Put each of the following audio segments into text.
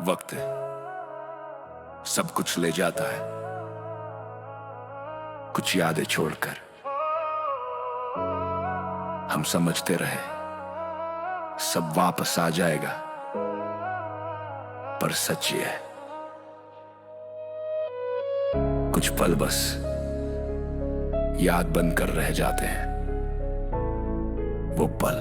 वक्त सब कुछ ले जाता है, कुछ यादें छोड़कर। हम समझते रहे सब वापस आ जाएगा, पर सच ये है कुछ पल बस याद बनकर रह जाते हैं। वो पल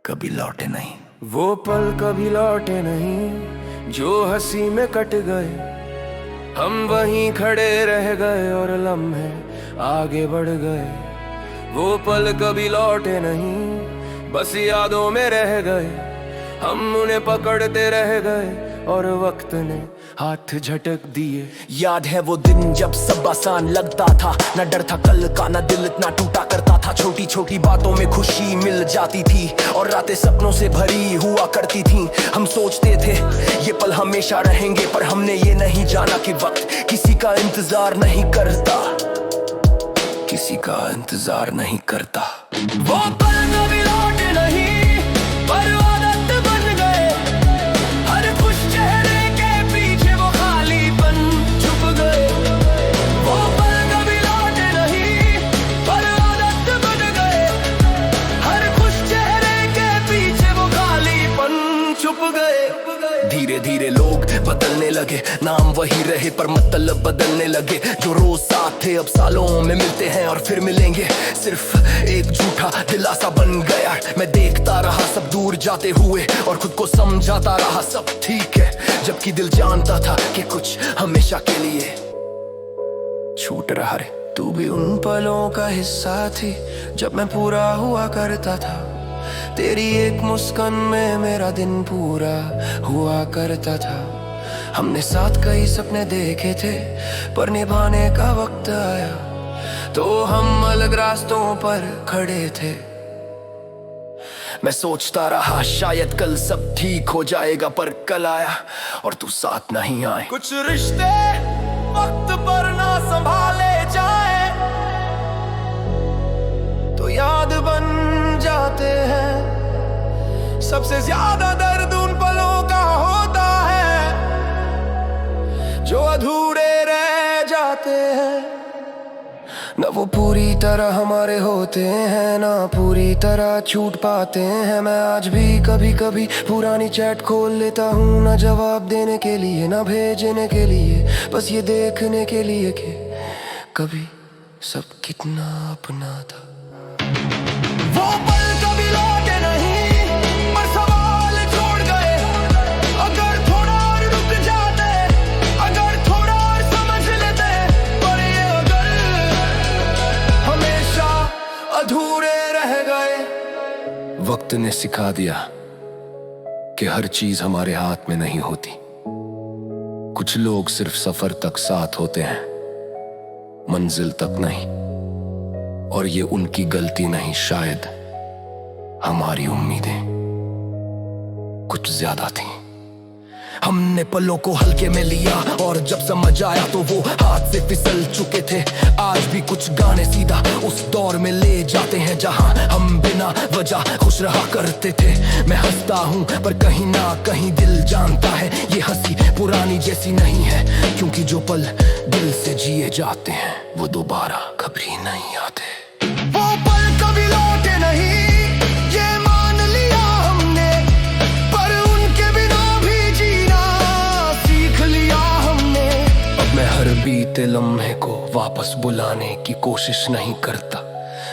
कभी लौटे नहीं। वो पल कभी लौटे नहीं जो हंसी में कट गए। हम वहीं खड़े रह गए और लम्हे आगे बढ़ गए। वो पल कभी लौटे नहीं, बस यादों में रह गए। हम उन्हें पकड़ते रह गए और वक्त ने हाथ झटक दिए। याद है वो दिन जब सब आसान लगता था, न डर था कल का, न दिल इतना टूटा करता था। छोटी छोटी बातों में खुशी मिल जाती थी और रातें सपनों से भरी हुआ करती थी। हम सोचते थे ये पल हमेशा रहेंगे, पर हमने ये नहीं जाना कि वक्त किसी का इंतजार नहीं करता, किसी का इंतजार नहीं करता। वो पल कभी लौटे नहीं, पर आदत बन गए। हर खुश चेहरे के पीछे वो खालीपन छुप गए। वो पल कभी लौटे नहीं, पर आदत बन गए। हर खुश चेहरे के पीछे वो खालीपन छुप गए। धीरे धीरे लोग बदलने लगे, नाम वही रहे पर मतलब बदलने लगे। जो रोज साथ थे अब सालों में मिलते हैं और फिर मिलेंगे। सिर्फ एक झूठा दिलासा बन गया। मैं देखता रहा सब दूर जाते हुए और खुद को समझाता रहा सब ठीक है, जबकि दिल जानता था कि कुछ हमेशा के लिए छूट रहा रे। तू भी उन पलों का हिस्सा थी जब मैं पूरा हुआ करता था। तेरी एक मुस्कान में मेरा दिन पूरा हुआ करता था। हमने साथ कई सपने देखे थे, पर निभाने का वक्त आया तो हम अलग रास्तों पर खड़े थे। मैं सोचता रहा शायद कल सब ठीक हो जाएगा, पर कल आया और तू साथ नहीं आए। कुछ रिश्ते वक्त पर ना संभाले जाए तो याद बन जाते हैं। सबसे ज्यादा दर्द उन पलों का होता है जो अधूरे रह जाते हैं। न वो पूरी तरह हमारे होते हैं, ना पूरी तरह छूट पाते हैं। मैं आज भी कभी कभी पुरानी चैट खोल लेता हूँ, ना जवाब देने के लिए ना भेजने के लिए, बस ये देखने के लिए कि कभी सब कितना अपना था। वो पल कभी लौटे नहीं, पर सवाल छोड़ गए। अगर थोड़ा और रुक जाते, अगर थोड़ा और समझ लेते, पर ये अगर हमेशा अधूरे रह गए। वक्त ने सिखा दिया कि हर चीज हमारे हाथ में नहीं होती। कुछ लोग सिर्फ सफर तक साथ होते हैं, मंजिल तक नहीं। और ये उनकी गलती नहीं, शायद हमारी उम्मीदें कुछ ज्यादा थी। हमने पलों को हल्के में लिया और जब समझ आया तो वो हाथ से फिसल चुके थे। आज भी कुछ गाने सीधा उस दौर में ले जाते हैं जहां हम बिना वजह खुश रहा करते थे। मैं हंसता हूं पर कहीं ना कहीं दिल जानता है ये हंसी पुरानी जैसी नहीं है, क्योंकि जो पल दिल से जिए जाते हैं वो दोबारा कभी नहीं आते। वो पल कभी लौटे नहीं, ये मान लिया हमने, पर उनके बिना भी जीना सीख लिया हमने। अब मैं हर बीते लम्हे को वापस बुलाने की कोशिश नहीं करता।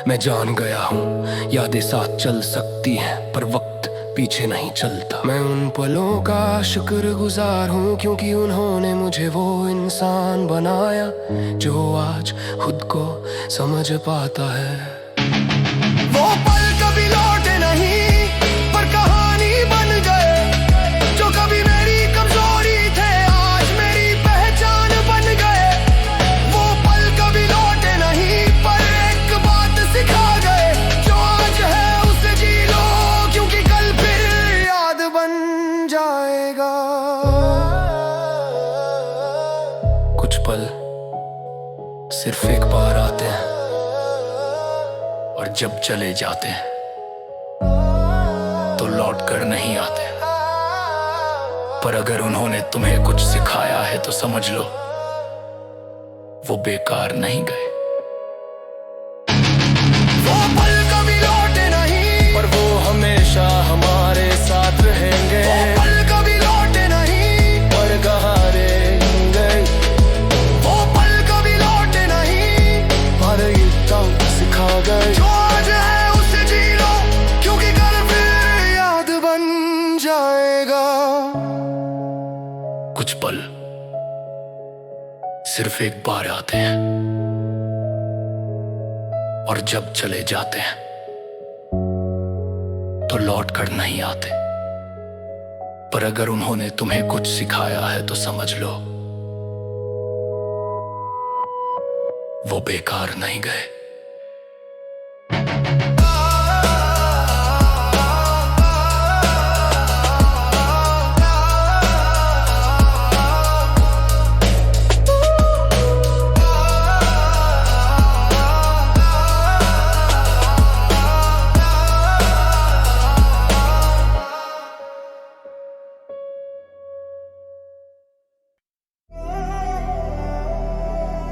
मैं जान गया हूँ यादें साथ चल सकती हैं, पर वक्त पीछे नहीं चलता। मैं उन पलों का शुक्रगुजार हूँ, क्योंकि उन्होंने मुझे वो इंसान बनाया जो आज खुद को समझ पाता है। वो पल कभी लौटे नहीं, पर कहानी बन गए। जो कभी मेरी कमजोरी थे आज मेरी पहचान बन गए। वो पल कभी लौटे नहीं, पर एक बात सिखा गए, जो आज है उसे जी लो, क्योंकि कल फिर याद बन जाएगा। कुछ पल सिर्फ एक बार आते हैं और जब चले जाते हैं तो लौट कर नहीं आते। पर अगर उन्होंने तुम्हें कुछ सिखाया है तो समझ लो वो बेकार नहीं गए। वो पल कभी लौटे नहीं, पर वो हमेशा हमारे साथ रहेंगे। वो पल कभी लौटे नहीं, पर कहारेंगे। वो पल कभी लौटे नहीं, पर ये तब सिखा गए। जो आज है उसे जी लो, क्योंकि कल फिर याद बन जाएगा। कुछ पल सिर्फ एक बार आते हैं और जब चले जाते हैं तो लौट कर नहीं आते। पर अगर उन्होंने तुम्हें कुछ सिखाया है तो समझ लो वो बेकार नहीं गए।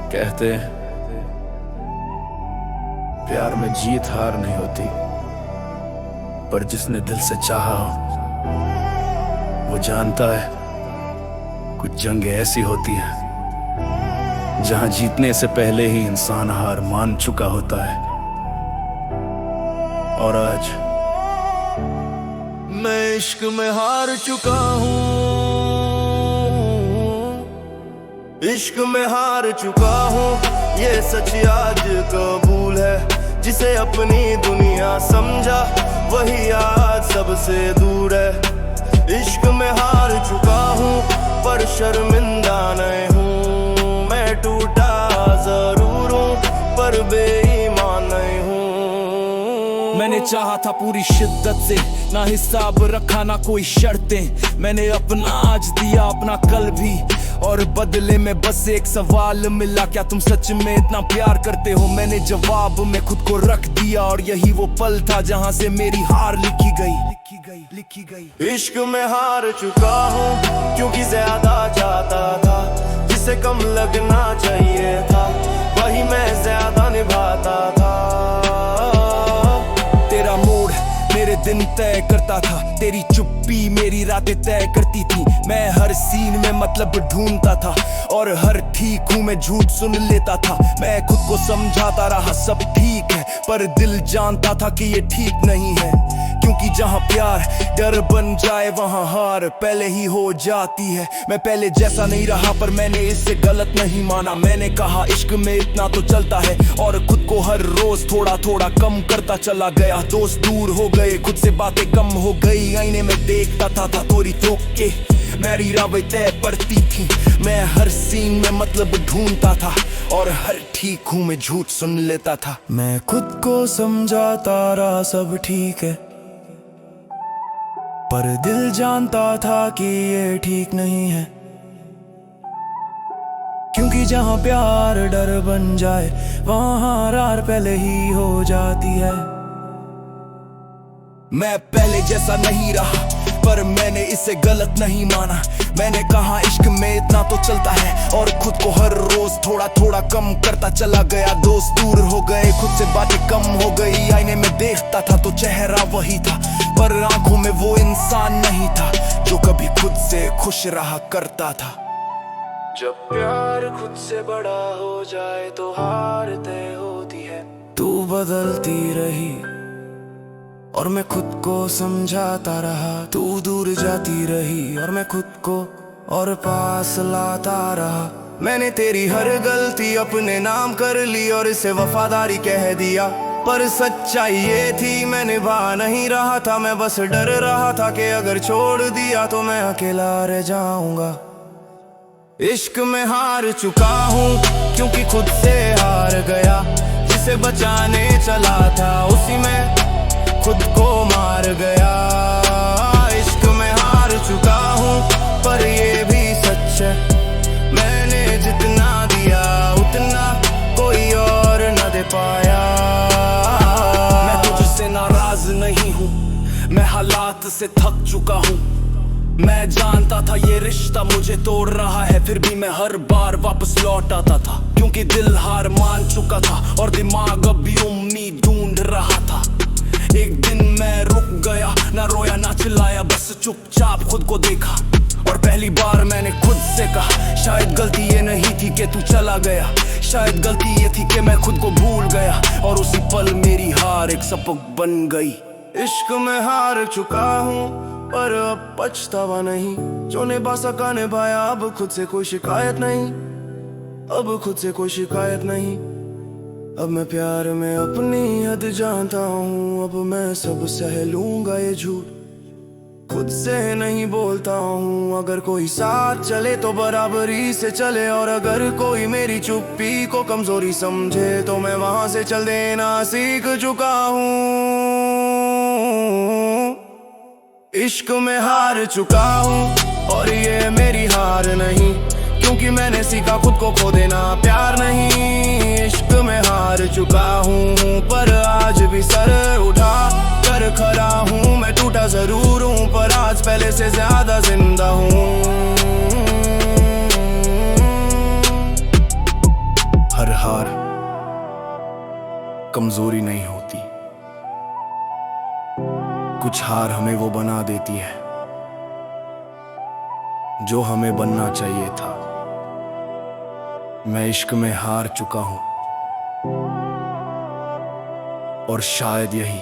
कहते हैं प्यार में जीत हार नहीं होती, पर जिसने दिल से चाहा हो वो जानता है कुछ जंगें ऐसी होती हैं जहां जीतने से पहले ही इंसान हार मान चुका होता है। और आज मैं इश्क में हार चुका हूँ, इश्क में हार चुका हूँ, ये सच आज कबूल है। जिसे अपनी दुनिया समझा वही आज सबसे दूर है। इश्क में हार चुका हूँ पर शर्मिंदा नहीं हूँ। मैं टूटा जरूर हूँ पर बेईमान नहीं हूँ। मैंने चाहा था पूरी शिद्दत से, ना हिसाब रखा ना कोई शर्तें। मैंने अपना आज दिया अपना कल भी, और बदले में बस एक सवाल मिला, क्या तुम सच में इतना प्यार करते हो? मैंने जवाब में खुद को रख दिया और यही वो पल था जहां से मेरी हार लिखी गई। इश्क में हार चुका हूँ क्योंकि ज्यादा चाहता था, जिसे कम लगना चाहिए था वही मैं ज्यादा निभाता था। तेरा मूड मेरे दिन तय करता था, तेरी चुप्पी मेरी रातें तय करती थी। मैं हर सीन में मतलब ढूंढता था और हर ठीक हूँ मैं झूठ सुन लेता था। मैं खुद को समझाता रहा सब ठीक है, पर दिल जानता था कि ये ठीक नहीं है। क्योंकि जहाँ प्यार डर बन जाए वहाँ हार पहले ही हो जाती है। मैं पहले जैसा नहीं रहा पर मैंने इससे गलत नहीं माना। मैंने कहा इश्क में इतना तो चलता है और खुद को हर रोज थोड़ा थोड़ा कम करता चला गया। दोस्त दूर हो गए, खुद से बातें कम हो गई। आईने में देखता था थोड़ी थोक के मेरी रावें तय पड़ती थी। मैं हर सीन में मतलब ढूंढता था और हर ठीक हूँ मैं झूठ सुन लेता था। मैं खुद को समझाता रहा सब ठीक है, पर दिल जानता था कि ये ठीक नहीं है। क्योंकि जहां प्यार डर बन जाए वहां हार पहले ही हो जाती है। मैं पहले जैसा नहीं रहा पर मैंने इसे गलत नहीं माना। मैंने कहा इश्क में इतना तो चलता है और खुद को हर रोज थोड़ा थोड़ा कम करता चला गया। दोस्त दूर हो गए, खुद से बातें कम हो गई। आईने में देखता था तो चेहरा वही था, पर आंखों में वो इंसान नहीं था जो कभी खुद से खुश रहा करता था। जब प्यार खुद से बड़ा हो जाए तो हार तय होती है। तू बदलती रही और मैं खुद को समझाता रहा। तू दूर जाती रही और मैं खुद को और पास लाता रहा। मैंने तेरी हर गलती अपने नाम कर ली और इसे वफादारी कह दिया, पर सच्चाई ये थी मैं निभा नहीं रहा था। मैं बस डर रहा था कि अगर छोड़ दिया तो मैं अकेला रह जाऊंगा। इश्क में हार चुका हूँ क्योंकि खुद से हार गया। जिसे बचाने चला था उसी में खुद को मार गया। इश्क में हार चुका हूँ पर ये भी सच है, मैंने जितना दिया उतना कोई और न दे पाया। मैं तुझसे नाराज नहीं हूँ, मैं हालात से थक चुका हूँ। मैं जानता था ये रिश्ता मुझे तोड़ रहा है, फिर भी मैं हर बार वापस लौट आता था, क्योंकि दिल हार मान चुका था और दिमाग अब भी उम्मीद ढूंढ रहा था। एक दिन मैं रुक गया, ना रोया ना चिल्लाया, बस चुपचाप खुद को देखा और पहली बार मैंने खुद से कहा, शायद गलती ये नहीं थी कि तू चला गया, शायद गलती ये थी कि मैं खुद को भूल गया। और उसी पल मेरी हार एक सबक बन गई। इश्क में हार चुका हूँ पर अब पछतावा नहीं, जो निभा सका निभाया, अब खुद से कोई शिकायत नहीं, अब खुद से कोई शिकायत नहीं। अब मैं प्यार में अपनी हद जानता हूँ, अब मैं सब सह लूंगा ये झूठ, खुद से नहीं बोलता हूँ। अगर कोई साथ चले तो बराबरी से चले, और अगर कोई मेरी चुप्पी को कमजोरी समझे तो मैं वहां से चल देना सीख चुका हूँ। इश्क में हार चुका हूँ और ये मेरी हार नहीं, क्योंकि मैंने सीखा खुद को खो देना प्यार नहीं। इश्क में हार चुका हूँ पर आज भी सर उठा कर खड़ा हूँ। मैं टूटा जरूर हूँ पर आज पहले से ज्यादा जिंदा हूँ। हर हार कमजोरी नहीं होती, कुछ हार हमें वो बना देती है जो हमें बनना चाहिए था। मैं इश्क में हार चुका हूं और शायद यही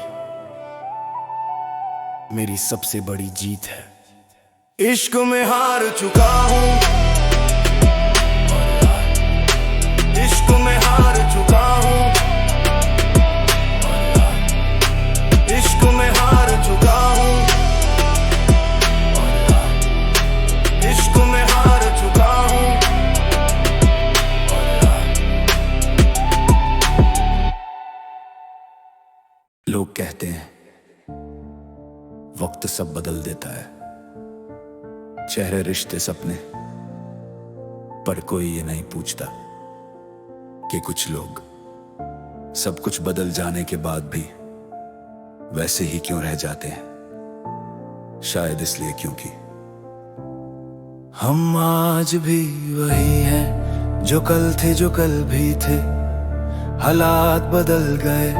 मेरी सबसे बड़ी जीत है। इश्क में हार चुका हूँ, इश्क में हार चुका हूँ, इश्क में हार चुका हूँ, इश्क में हार चुका हूँ। लोग कहते हैं वक्त सब बदल देता है, चेहरे रिश्ते सपने, पर कोई ये नहीं पूछता कि कुछ लोग सब कुछ बदल जाने के बाद भी वैसे ही क्यों रह जाते हैं। शायद इसलिए क्योंकि हम आज भी वही हैं जो कल थे, जो कल भी थे। हालात बदल गए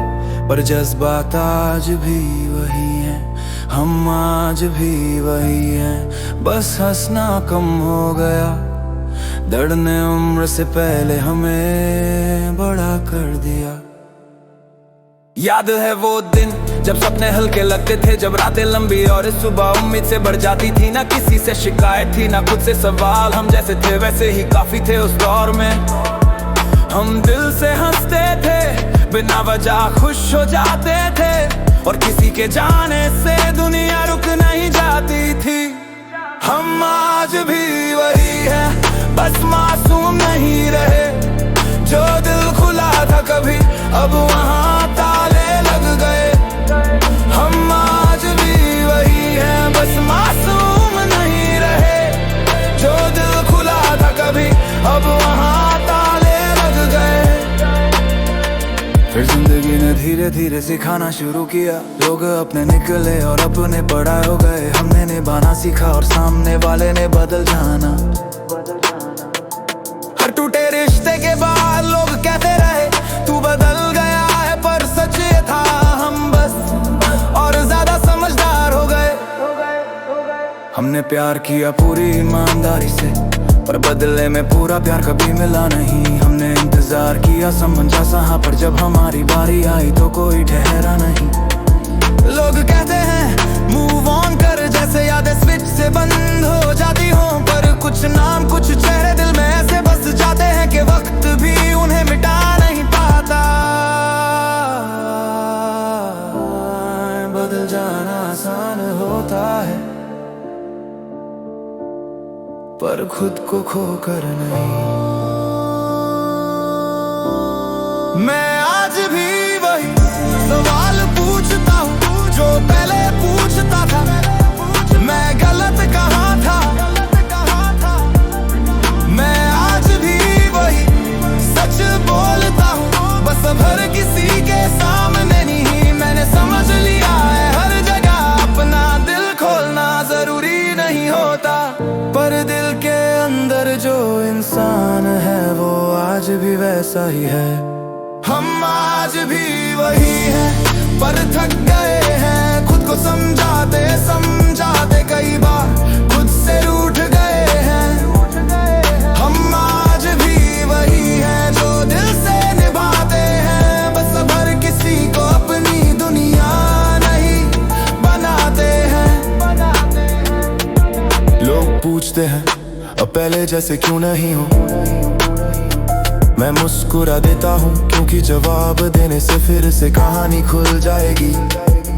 पर जज्बात आज भी वही हैं। हम आज भी वही हैं, बस हंसना कम हो गया। दर्द ने उम्र से पहले हमें बड़ा कर दिया। याद है वो दिन जब सपने हल्के लगते थे, जब रातें लंबी और सुबह उम्मीद से बढ़ जाती थी। ना किसी से शिकायत थी ना खुद से सवाल, हम जैसे थे वैसे ही काफी थे उस दौर में। हम दिल से हंसते थे, बिना वजह खुश हो जाते थे, और किसी के जाने से दुनिया रुक नहीं जाती थी। हम आज भी वही है, बस मासूम नहीं रहे। जो दिल खुला था कभी अब वहाँ ताले लग गए। हम आज भी वही है, बस मासूम नहीं रहे। जो दिल खुला था कभी अब वहाँ ताले लग गए। फिर जिंदगी ने धीरे धीरे सिखाना शुरू किया। लोग अपने निकले और अपने बड़ा हो गए। हमने निभाना सीखा और सामने वाले ने बदल जाना। हर टूटे रिश्ते के बाद लोग कहते रहे तू बदल गया है, पर सच ये था हम बस और ज्यादा समझदार हो गए। हमने प्यार किया पूरी ईमानदारी से, पर बदले में पूरा प्यार कभी मिला नहीं। हमने इंतजार किया समझा सहा, पर जब हमारी बारी आई तो कोई ठहरा नहीं। लोग कहते हैं मूव ऑन कर, जैसे यादें स्विच से बंद हो जाती हो, पर कुछ नाम कुछ चेहरे दिल में ऐसे बस जाते हैं कि वक्त भी उन्हें मिटा नहीं पाता। बदल जाना आसान होता है, पर खुद को खोकर नहीं। मैं आज भी वही सवाल पूछता हूँ जो पहले पूछता था। मैं गलत कहाँ था, मैं आज भी वही सच बोलता हूँ, बस अब हर किसी के सामने नहीं। मैंने समझ लिया है हर जगह अपना दिल खोलना जरूरी नहीं होता। भी वैसा ही है। हम आज भी वही हैं, पर थक गए हैं खुद को समझाते समझाते, कई बार खुद से रूठ गए हैं। हम आज भी वही हैं जो दिल से निभाते हैं, बस अब हर किसी को अपनी दुनिया नहीं बनाते हैं। लोग पूछते हैं अब पहले जैसे क्यों नहीं हो, मैं मुस्कुरा देता हूँ क्योंकि जवाब देने से फिर से कहानी खुल जाएगी।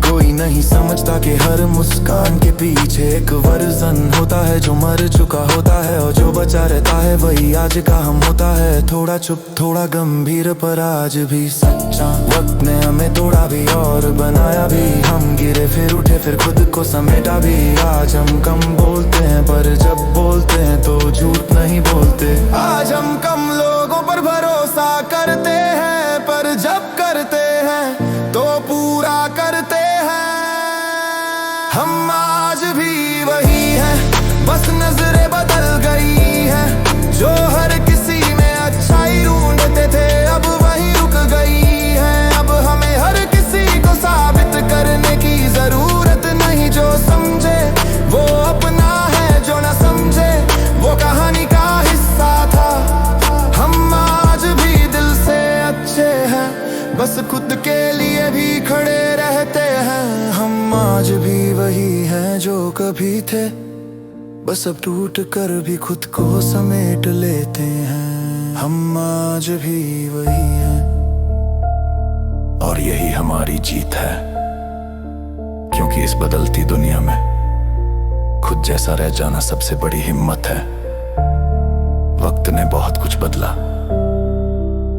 कोई नहीं समझता कि हर मुस्कान के पीछे एक वर्जन होता है जो मर चुका होता है, और जो बचा रहता है वही आज का हम होता है। थोड़ा चुप थोड़ा गंभीर पर आज भी सच्चा, वक्त ने हमें तोड़ा भी और बनाया भी। हम गिरे फिर उठे फिर खुद को समेटा भी। आज हम कम बोलते हैं पर जब बोलते हैं तो झूठ नहीं बोलते। आज हम कम लोगों पर भरोसा करते हैं, पर जब करते हैं तो पूरा करते हैं। हम आज भी वही हैं, बस नजरें बदल गई हैं। जो हर किसी में अच्छाई ढूंढते थे अब वही रुक गई हैं। अब हमें हर किसी को साबित करने की जरूरत नहीं। जो समझे वो अपना है, जो ना समझे वो कहानी का हिस्सा था। हम आज भी दिल से अच्छे हैं, बस खुद के लिए भी खड़े रहते हैं। हम आज भी वही हैं जो कभी थे, बस अब टूट कर भी खुद को समेट लेते हैं। हम आज भी वही हैं, और यही हमारी जीत है, क्योंकि इस बदलती दुनिया में खुद जैसा रह जाना सबसे बड़ी हिम्मत है। वक्त ने बहुत कुछ बदला,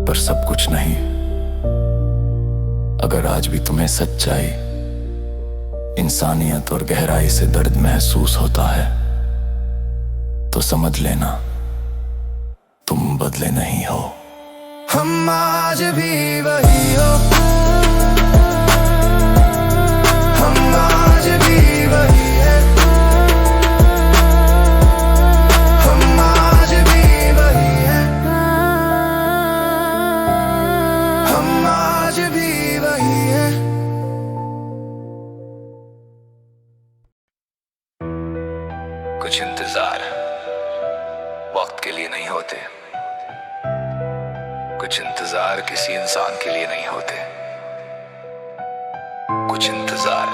पर सब कुछ नहीं। अगर आज भी तुम्हें सच्चाई, इंसानियत और गहराई से दर्द महसूस होता है तो समझ लेना तुम बदले नहीं हो। हम आज भी वही हो, हम आज भी वही हैं। हम आज भी वही हैं, हम आज भी वही हैं। कुछ इंतजार वक्त के लिए नहीं होते, कुछ इंतजार किसी इंसान के लिए नहीं होते। कुछ इंतजार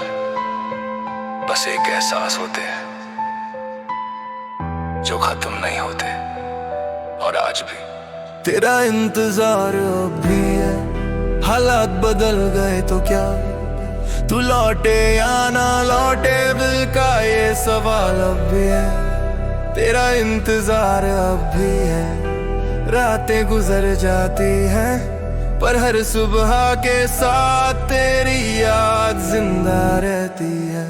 बस एक एहसास होते हैं जो खत्म नहीं होते। और आज भी तेरा इंतजार अब भी है, हालात बदल गए तो क्या। तू लौटे या ना लौटे दिल का ये सवाल अब भी है। तेरा इंतजार अब भी है, रातें गुजर जाती हैं पर हर सुबह के साथ तेरी याद जिंदा रहती है।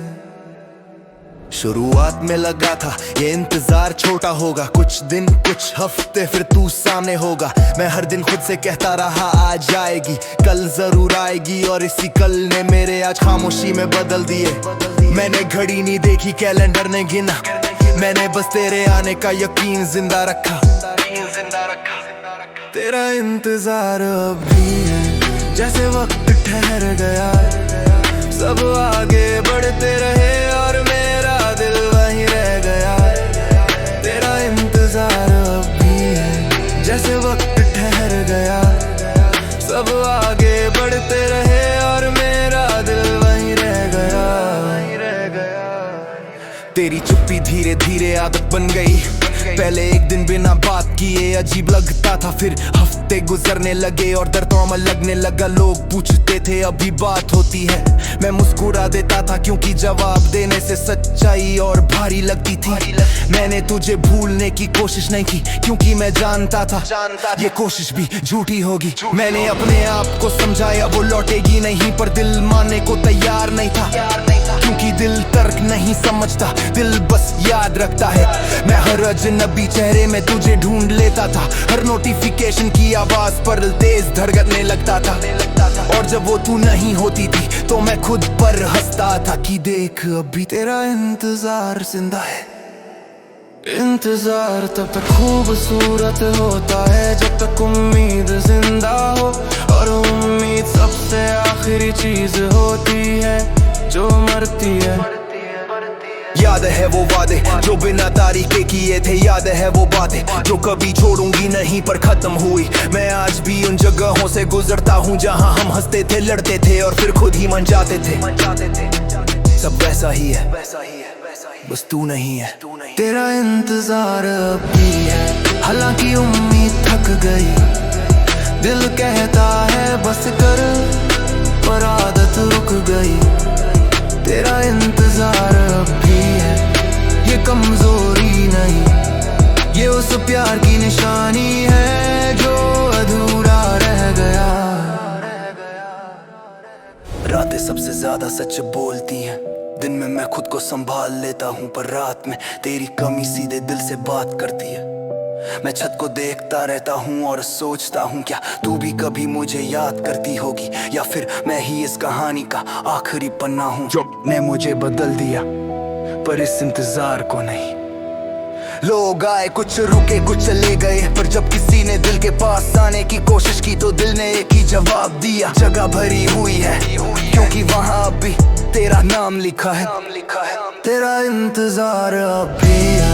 शुरुआत में लगा था ये इंतजार छोटा होगा, कुछ दिन कुछ हफ्ते फिर तू सामने होगा। मैं हर दिन खुद से कहता रहा आज आएगी, कल जरूर आएगी, और इसी कल ने मेरे आज खामोशी में बदल दिए। मैंने घड़ी नहीं देखी, कैलेंडर ने गिना, मैंने बस तेरे आने का यकीन जिंदा रखा। तेरा इंतजार अब भी है, जैसे वक्त ठहर गया, सब आगे बढ़ते रहे और मेरा दिल वहीं रह गया। तेरा इंतजार अब भी है, जैसे वक्त ठहर गया, सब आगे बढ़ते रहे और मेरा दिल वहीं रह गया। तेरी चुप्पी धीरे धीरे आदत बन गई, पहले एक दिन बिना बात किए अजीब लगता था, फिर हफ्ते गुजरने लगे और दर्द नॉर्मल लगने लगा। लोग पूछते थे अभी बात होती है, मैं मुस्कुरा देता था क्योंकि जवाब देने से सच्चाई और भारी लगती थी। मैंने तुझे भूलने की कोशिश नहीं की क्योंकि मैं जानता था ये कोशिश भी झूठी होगी। मैंने अपने आप को समझाया वो लौटेगी नहीं, पर दिल मानने को तैयार नहीं था, क्योंकि दिल तर्क नहीं समझता, दिल बस याद रखता है। मैं हर अजनबी चेहरे में तुझे ढूंढ लेता था, हर नोटिफिकेशन की आवाज पर तेज धड़कने लगता था, और जब वो तू नहीं होती थी तो मैं खुद पर हंसता था कि देख अभी तेरा इंतजार जिंदा है। इंतजार तब तक खूबसूरत होता है जब तक उम्मीद जिंदा हो, और उम्मीद सबसे आखिरी चीज होती है जो मरती है। याद है वो वादे जो बिना तारीखे किए थे, याद है वो बातें जो कभी छोड़ूंगी नहीं पर खत्म हुई। मैं आज भी उन जगहों से गुजरता हूँ जहाँ हम हंसते थे, लड़ते थे और फिर खुद ही मन जाते थे। सब वैसा ही है, बस तू नहीं है। तेरा इंतजार अब भी है, हालांकि उम्मीद थक गई। दिल कहता है बस कर, पर आदत रुक गई। तेरा इंतजार अब भी है, ये कमजोरी नहीं, ये उस प्यार की निशानी है जो अधूरा रह गया। रातें सबसे ज्यादा सच बोलती हैं, दिन में मैं खुद को संभाल लेता हूँ पर रात में तेरी कमी सीधे दिल से बात करती है। मैं छत को देखता रहता हूँ और सोचता हूँ क्या तू भी कभी मुझे याद करती होगी, या फिर मैं ही इस कहानी का आखिरी पन्ना हूँ जो ने मुझे बदल दिया पर इस इंतजार को नहीं। लोग आए कुछ रुके कुछ चले गए, पर जब किसी ने दिल के पास आने की कोशिश की तो दिल ने एक ही जवाब दिया, जगह भरी हुई है क्योंकि वहाँ अब भी तेरा नाम लिखा है। तेरा इंतजार अब भी है,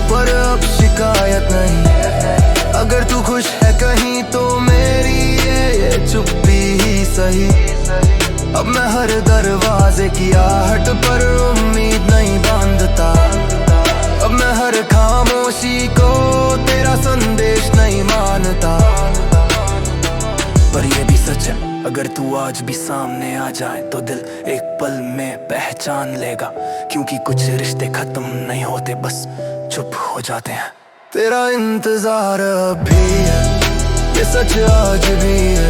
पर अब शिकायत नहीं। अगर तू खुश है कहीं तो मेरी ये चुप्पी ही सही। अब मैं हर दरवाजे की आहट पर उम्मीद नहीं बांधता, अब मैं हर खामोशी को तेरा संदेश नहीं मानता। पर ये भी सच है, अगर तू आज भी सामने आ जाए तो दिल एक पल में पहचान लेगा, क्योंकि कुछ रिश्ते खत्म नहीं होते बस चुप हो जाते हैं। तेरा इंतजार अब भी है, ये सच आज भी है,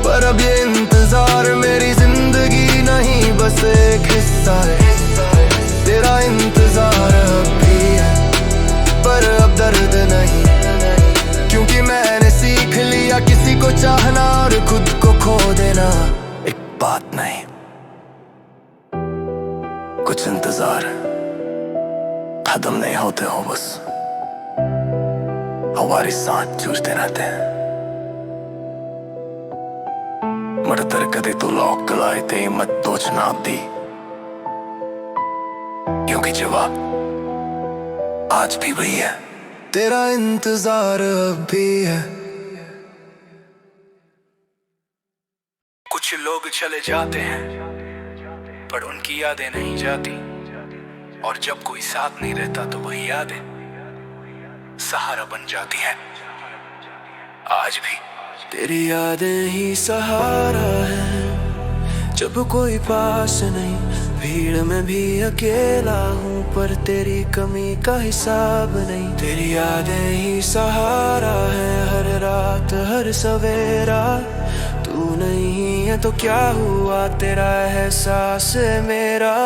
पर अब ये इंतजार मेरी जिंदगी नहीं बस एक हिस्सा है। तेरा इंतजार अब भी है, पर अब दर्द नहीं, क्योंकि मैंने सीख लिया किसी को चाहना और खुद को खो देना एक बात नहीं, कुछ इंतजार खत्म नहीं होते हो, बस हमारे साथ जूझते रहते हैं। मरतर कदे तो लोग गलाए थे हिम्मत तो जनाब दी, क्योंकि जवाब आज भी वही है। तेरा इंतजार अब भी है। कुछ लोग चले जाते हैं पर उनकी यादें नहीं जाती, और जब कोई साथ नहीं रहता तो वही यादें सहारा बन जाती हैं। आज भी तेरी यादें ही सहारा है जब कोई पास नहीं, भीड़ में भी अकेला हूँ पर तेरी कमी का हिसाब नहीं। तेरी यादें ही सहारा है हर रात हर सवेरा, तू नहीं है तो क्या हुआ तेरा एहसास है मेरा।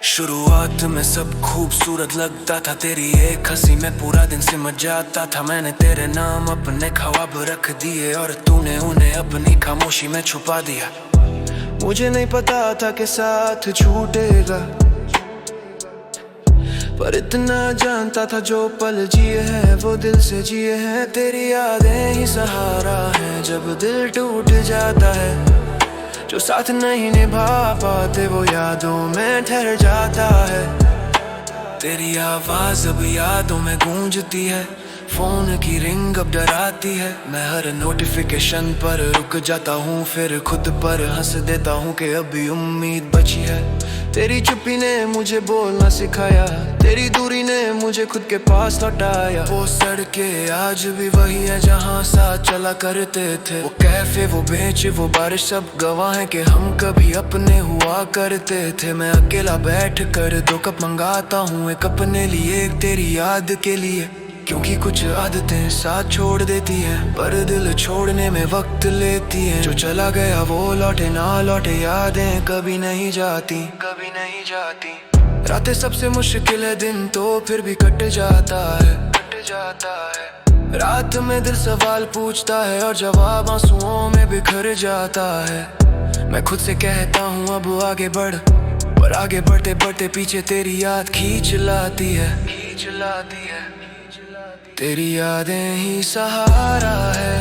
शुरुआत में सब खूबसूरत लगता था, तेरी एक हंसी में पूरा दिन सिमट जाता था। मैंने तेरे नाम अपने ख्वाब रख दिए और तूने उन्हें अपनी खामोशी में छुपा दिया। मुझे नहीं पता था कि साथ छूटेगा, पर इतना जानता था जो पल जिए हैं वो दिल से जिए हैं। तेरी यादें ही सहारा है जब दिल टूट जाता है, जो साथ नहीं निभा पाते वो यादों में ठहर जाता है। तेरी आवाज अब यादों में गूंजती है, फोन की रिंग अब डराती है। मैं हर नोटिफिकेशन पर रुक जाता हूँ, फिर खुद पर हंस देता हूँ कि अभी उम्मीद बची है। तेरी चुप्पी ने मुझे बोलना सिखाया, तेरी दूरी ने मुझे खुद के पास लौटाया। वो सड़कें आज भी वही है जहाँ साथ चला करते थे, वो कैफे वो बेंच वो बारिश सब गवाह हैं कि हम कभी अपने हुआ करते थे। मैं अकेला बैठ कर 2 कप मंगाता हूँ, एक अपने लिए एक तेरी याद के लिए, क्योंकि कुछ आदतें साथ छोड़ देती हैं पर दिल छोड़ने में वक्त लेती हैं। जो चला गया वो लौटे ना लौटे, यादें कभी नहीं जाती, कभी नहीं जाती। रातें सबसे मुश्किल है, दिन तो फिर भी कट जाता है, कट जाता है। रात में दिल सवाल पूछता है और जवाब आंसुओं में बिखर जाता है। मैं खुद से कहता हूँ अब आगे बढ़, पर आगे बढ़ते बढ़ते पीछे तेरी याद खींच लाती है। तेरी यादें ही सहारा है,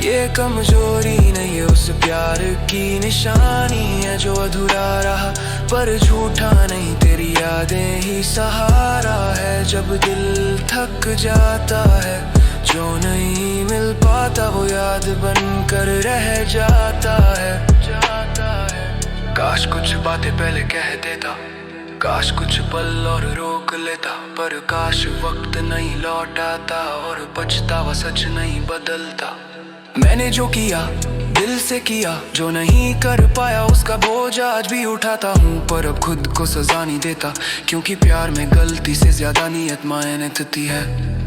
ये कमजोरी नहीं है, उस प्यार की निशानी है जो अधूरा रहा पर झूठा नहीं। तेरी यादें ही सहारा है, जब दिल थक जाता है, जो नहीं मिल पाता वो याद बनकर रह जाता है। काश कुछ बातें पहले कह देता, काश कुछ पल और रोक लेता, पर काश वक्त नहीं लौट आता और पछतावा सच नहीं बदलता। मैंने जो किया दिल से किया, जो नहीं कर पाया उसका बोझ आज भी उठाता हूँ, पर अब खुद को सजा नहीं देता, क्योंकि प्यार में गलती से ज्यादा नीयत मायने देती है।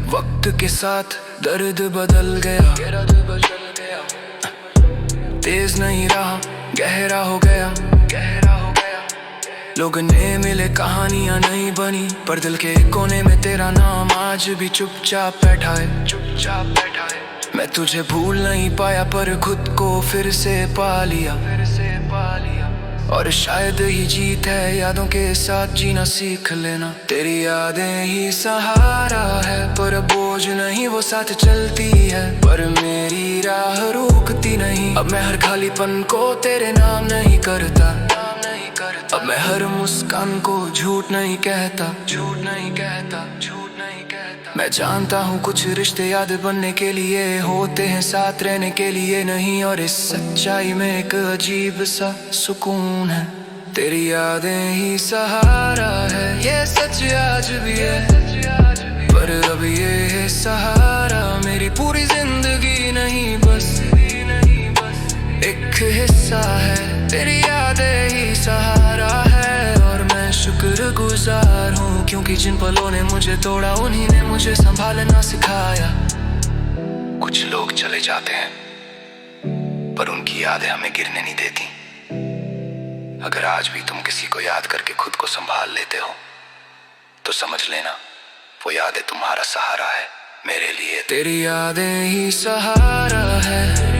वक्त के साथ दर्द बदल गया, तेज नहीं रहा, गहरा हो गया। लोग ने मिले कहानियां नहीं बनी, पर दिल के कोने में तेरा नाम आज भी चुपचाप बैठा है। मैं तुझे भूल नहीं पाया, पर खुद को फिर से पा लिया। और शायद ही जीत है यादों के साथ जीना सीख लेना। तेरी यादें ही सहारा है, पर बोझ नहीं वो साथ चलती है, पर मेरी राह रोकती नहीं। अब मैं हर खालीपन को तेरे नाम नहीं करता, अब मैं हर मुस्कान को झूठ नहीं कहता। मैं जानता हूँ कुछ रिश्ते याद बनने के लिए होते हैं, साथ रहने के लिए नहीं, और इस सच्चाई में एक अजीब सा सुकून है। तेरी यादें ही सहारा है, ये सच आज भी है, पर अब ये सहारा मेरी पूरी जिंदगी नहीं, बस एक हिस्सा है। तेरी यादें ही सहारा है, और मैं शुक्रगुजार हूँ, क्योंकि जिन पलों ने मुझे तोड़ा उन्हीं ने मुझे संभालना सिखाया। कुछ लोग चले जाते हैं, पर उनकी यादें हमें गिरने नहीं देती। अगर आज भी तुम किसी को याद करके खुद को संभाल लेते हो, तो समझ लेना वो यादें तुम्हारा सहारा है मेरे लिए। तेरी यादें ही सहारा है,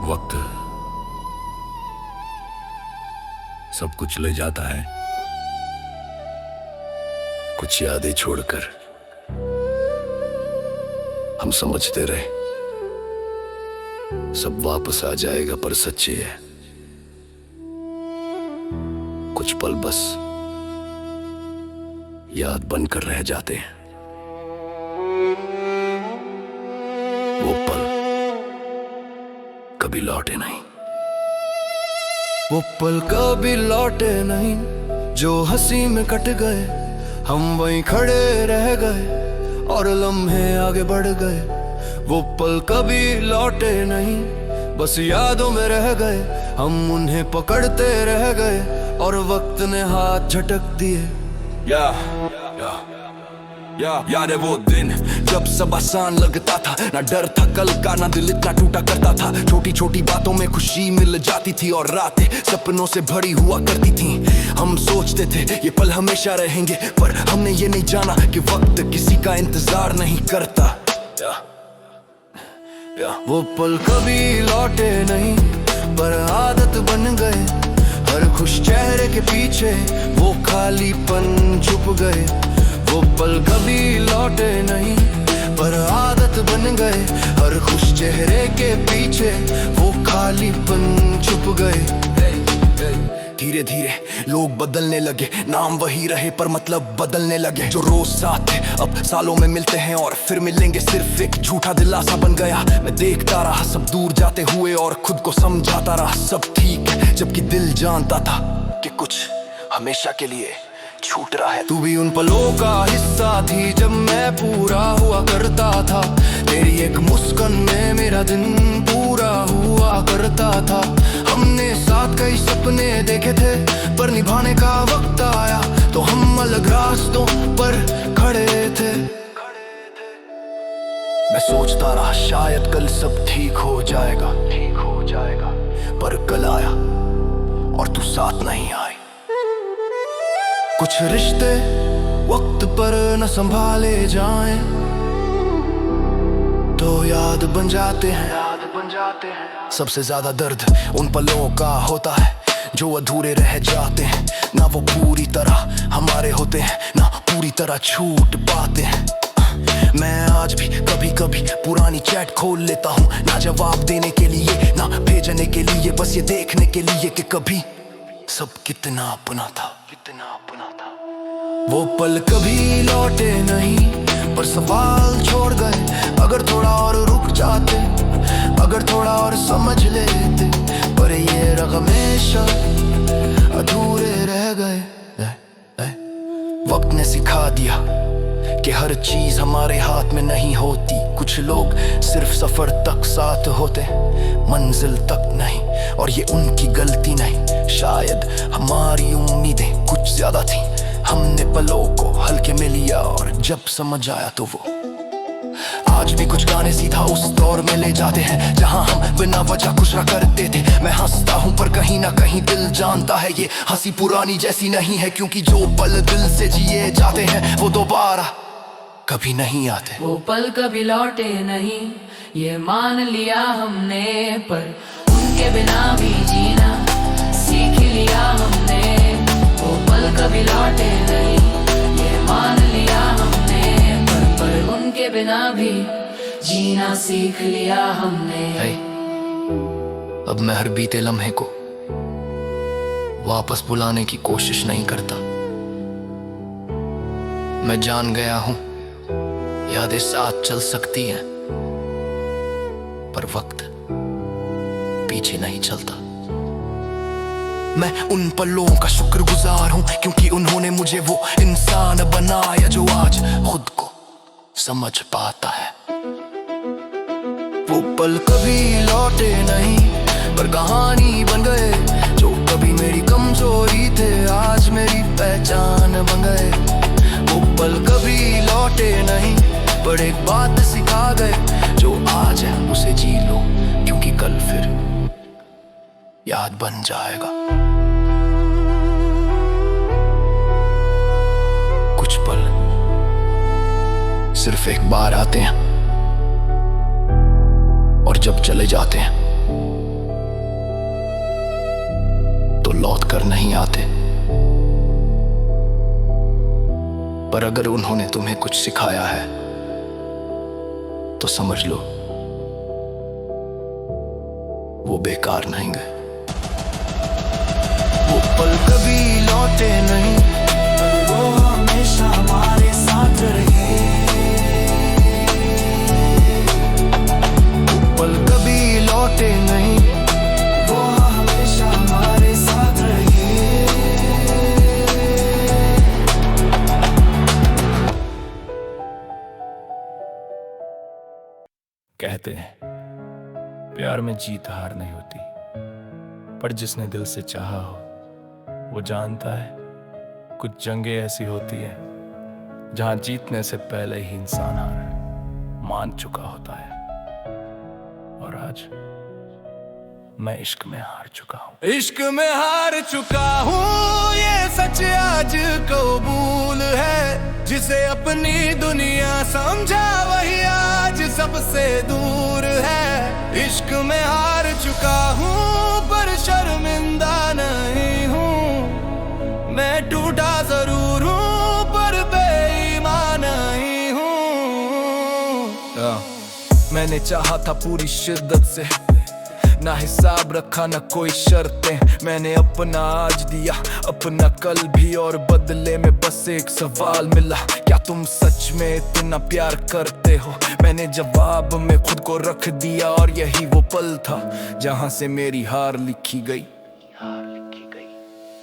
वक्त सब कुछ ले जाता है, कुछ यादें छोड़कर। हम समझते रहे सब वापस आ जाएगा, पर सच्ची है कुछ पल बस याद बनकर रह जाते हैं। वो पल कभी लौटे नहीं, वो पल कभी लौटे नहीं, जो हंसी में कट गए, हम वहीं खड़े रह गए और लम्हे आगे बढ़ गए। वो पल कभी लौटे नहीं, बस यादों में रह गए, हम उन्हें पकड़ते रह गए और वक्त ने हाथ झटक दिए। याद है वो दिन जब सब आसान लगता था, ना डर था कल का, ना दिल इतना टूटा करता था। छोटी छोटी बातों में खुशी मिल जाती थी, और रातें सपनों से भरी हुआ करती थी। हम सोचते थे ये पल हमेशा रहेंगे, पर हमने ये नहीं जाना कि वक्त किसी का इंतजार नहीं करता। वो पल कभी लौटे नहीं, पर आदत बन गए, हर खुश चेहरे के पीछे वो खालीपन छुप गए। वो पल कभी लौटे नहीं, पर आदत बन गए, हर खुश चेहरे के पीछे वो खालीपन छुप गए। धीरे धीरे लोग बदलने लगे, नाम वही रहे पर मतलब बदलने लगे। जो रोज साथ थे अब सालों में मिलते हैं और फिर मिलेंगे, सिर्फ एक झूठा दिलासा बन गया। मैं देखता रहा सब दूर जाते हुए और खुद को समझाता रहा सब ठीक है, जबकि दिल जानता था कि कुछ हमेशा के लिए छूट रहा है। तू भी उन पलों का हिस्सा थी जब मैं पूरा हुआ करता था, तेरी एक मुस्कान में मेरा दिन पूरा हुआ करता था। हमने साथ कई सपने देखे थे, पर निभाने का वक्त आया तो हम अलग रास्तों पर खड़े थे। मैं सोचता रहा शायद कल सब ठीक हो जाएगा, पर कल आया और तू साथ नहीं आई। कुछ रिश्ते वक्त पर न संभाले जाएं तो याद बन जाते हैं। सबसे ज्यादा दर्द उन पलों का होता है जो अधूरे रह जाते हैं। ना वो पूरी तरह हमारे होते हैं, ना पूरी तरह छूट पाते हैं। मैं आज भी कभी कभी पुरानी चैट खोल लेता हूँ, ना जवाब देने के लिए ना भेजने के लिए, बस ये देखने के लिए कि कभी सब कितना अपना था। वो पल कभी लौटे नहीं पर सवाल छोड़ गए। अगर थोड़ा और रुक जाते, अगर थोड़ा और समझ लेते, पर ये रगमेशा अधूरे रह गए। वक्त ने सिखा दिया कि हर चीज हमारे हाथ में नहीं होती। कुछ लोग सिर्फ सफर तक साथ होते, मंजिल तक नहीं, और ये उनकी गलती नहीं। शायद हमारी उम्मीदें कुछ ज्यादा थी, हमने पलों को हल्के में लिया और जब समझ आया तो वो। आज भी कुछ गाने सीधा उस दौर में ले जाते हैं जहां हम बिना वजह खुश रहा करते थे। मैं हंसता हूं पर कहीं ना कहीं दिल जानता है ये हंसी पुरानी जैसी नहीं है, क्योंकि जो पल दिल से जिए जाते हैं वो दोबारा कभी नहीं आते। वो पल कभी लौटे नहीं ये मान लिया हमने, पर उनके बिना भी जीना सीख लिया हमने। वो पल कभी लौटे नहीं ये मान लिया हमने, पर उनके बिना भी जीना सीख लिया हमने। अब मैं हर बीते लम्हे को वापस बुलाने की कोशिश नहीं करता। मैं जान गया हूं यादें साथ चल सकती हैं, पर वक्त पीछे नहीं चलता। मैं उन पलों का शुक्रगुजार हूं क्योंकि उन्होंने मुझे वो इंसान बनाया जो आज खुद को समझ पाता है। वो पल कभी लौटे नहीं पर कहानी बन गए, जो कभी मेरी कमजोरी थे आज मेरी पहचान बन गए। वो पल कभी लौटे नहीं पर एक बात सिखा गए, जो आज है उसे जी लो क्योंकि कल फिर याद बन जाएगा। कुछ पल सिर्फ एक बार आते हैं और जब चले जाते हैं तो लौट कर नहीं आते। पर अगर उन्होंने तुम्हें कुछ सिखाया है तो समझ लो वो बेकार नहीं गए। वो पल कभी लौटे नहीं, वो हमेशा हमारे साथ रहे। वो पल कभी लौटे नहीं, वो हमेशा हमारे साथ रहे। कहते हैं प्यार में जीत हार नहीं होती, पर जिसने दिल से चाहा हो वो जानता है कुछ जंगें ऐसी होती है जहां जीतने से पहले ही इंसान हार मान चुका होता है। और आज मैं इश्क में हार चुका हूं। इश्क में हार चुका हूँ ये सच आज कबूल है, जिसे अपनी दुनिया समझा वही आज सबसे दूर है। इश्क में हार चुका हूँ पर शर्मिंदा नहीं हूँ, मैं टूटा जरूर हूँ पर बेईमान नहीं हूँ। मैंने चाहा था पूरी शिद्दत से, ना हिसाब रखा ना कोई शर्तें। मैंने अपना आज दिया अपना कल भी, और बदले में बस एक सवाल मिला, क्या तुम सच में इतना प्यार करते हो? मैंने जवाब में खुद को रख दिया और यही वो पल था जहां से मेरी हार लिखी गई।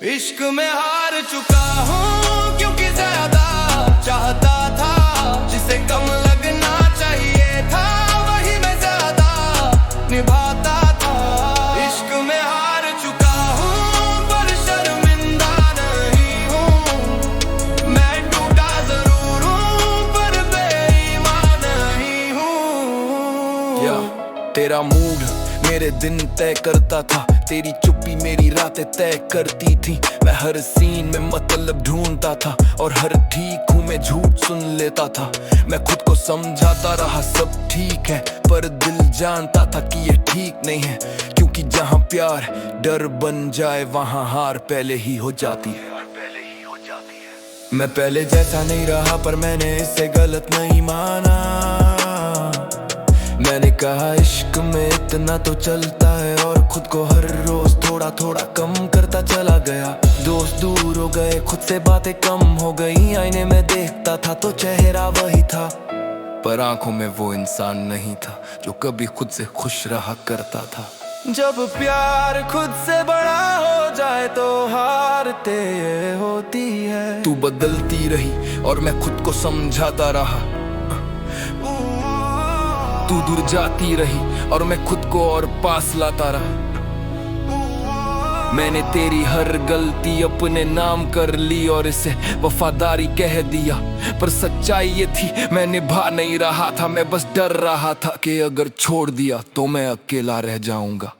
इश्क में हार चुका हूँ क्योंकि ज्यादा चाहता था, जिसे कम लगना चाहिए था वही मैं ज्यादा निभाता था। इश्क में हार चुका हूँ पर शर्मिंदा नहीं हूँ, मैं टूटा जरूर हूँ पर बेईमान नहीं हूँ। तेरा मूड मेरे दिन तय करता था, तेरी चुप्पी मेरी रातें तय करती थी। मैं हर सीन में मतलब ढूंढता था और हर ठीक हूँ मैं झूठ सुन लेता था। मैं खुद को समझाता रहा सब ठीक है, पर दिल जानता था कि ये ठीक नहीं है, क्योंकि जहाँ प्यार डर बन जाए वहाँ हार पहले ही हो जाती है। मैं पहले जैसा नहीं रहा, पर मैंने इसे गलत नहीं माना। मैंने कहा इश्क में इतना तो चलता है, और खुद को हर रोज थोड़ा थोड़ा कम करता चला गया। दोस्त दूर हो गए, खुद से बातें कम हो गई। आईने में देखता था तो चेहरा वही था, पर आंखों में वो इंसान नहीं था जो कभी खुद से खुश रहा करता था। जब प्यार खुद से बड़ा हो जाए तो हारते ये होती है। तू बदलती रही और मैं खुद को समझाता रहा। तू दूर जाती रही और मैं खुद को और पास लाता रहा। मैंने तेरी हर गलती अपने नाम कर ली और इसे वफादारी कह दिया, पर सच्चाई ये थी मैं निभा नहीं रहा था। मैं बस डर रहा था कि अगर छोड़ दिया तो मैं अकेला रह जाऊंगा।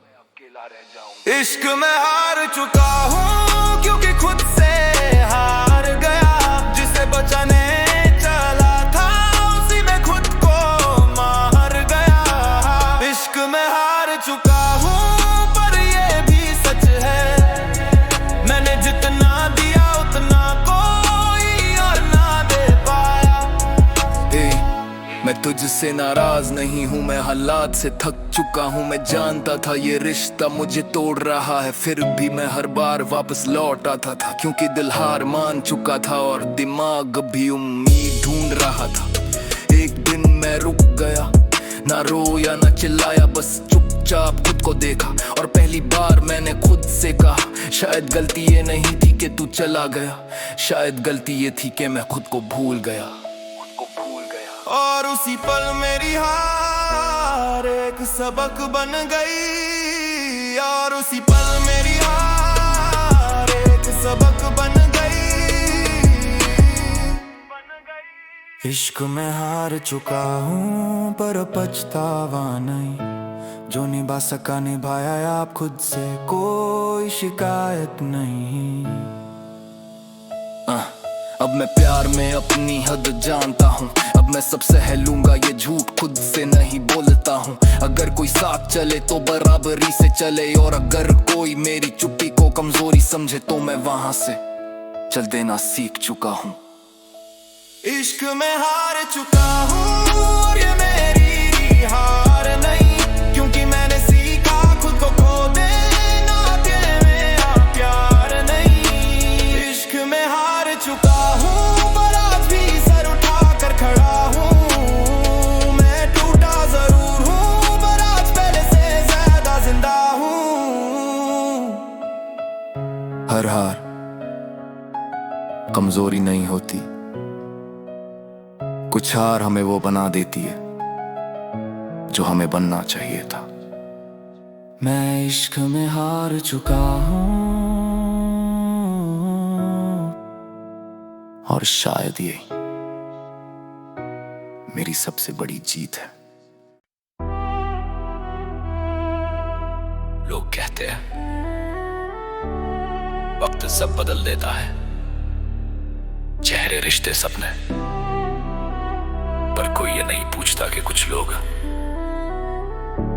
इश्क में हार चुका हूँ क्योंकि खुद से हार गया। जिसे बचाने चला था उसी में खुद को मार गया। इश्क में हार चुका हूँ पर ये भी सच है, मैंने जितना दिया उतना कोई और ना दे पाया। मैं तुझसे नाराज नहीं हूँ, मैं हालात से थक चुका हूँ। मैं जानता था ये रिश्ता मुझे तोड़ रहा है, फिर भी मैं हर बार वापस लौट आता था, क्योंकि दिल हार मान चुका था और दिमाग भी उम्मीद ढूंढ रहा था। एक दिन मैं रुक गया, ना रोया ना चिल्लाया, बस चुपचाप खुद को देखा और पहली बार मैंने खुद से कहा शायद गलती ये नहीं थी कि तू चला गया, शायद गलती ये थी कि मैं खुद को भूल गया। और उसी पल मेरी हार एक सबक बन गई। और उसी पल मेरी हार एक सबक बन गई। इश्क में हार चुका हूँ पर पछतावा नहीं, जो निभा सका निभाया आप खुद से, कोई शिकायत नहीं। अब मैं प्यार में अपनी हद जानता हूँ, अब मैं सब सह लूंगा ये झूठ खुद से नहीं बोलता हूँ। अगर कोई साथ चले तो बराबरी से चले, और अगर कोई मेरी चुप्पी को कमजोरी समझे तो मैं वहां से चल देना सीख चुका हूँ। इश्क में हार चुका हूँ और ये मेरी हार नहीं, क्योंकि मैंने सीखा खुद को खो देना के मेरा प्यार नहीं। इश्क में हार चुका हूँ पर आज भी सर उठा कर खड़ा हूँ। मैं टूटा जरूर हूँ पर आज पहले से ज्यादा जिंदा हूँ। हर हार कमजोरी नहीं होती, कुछ हार हमें वो बना देती है जो हमें बनना चाहिए था। मैं इश्क में हार चुका हूँ और शायद ये मेरी सबसे बड़ी जीत है। लोग कहते हैं वक्त सब बदल देता है, चेहरे रिश्ते सपने, पर कोई ये नहीं पूछता कि कुछ लोग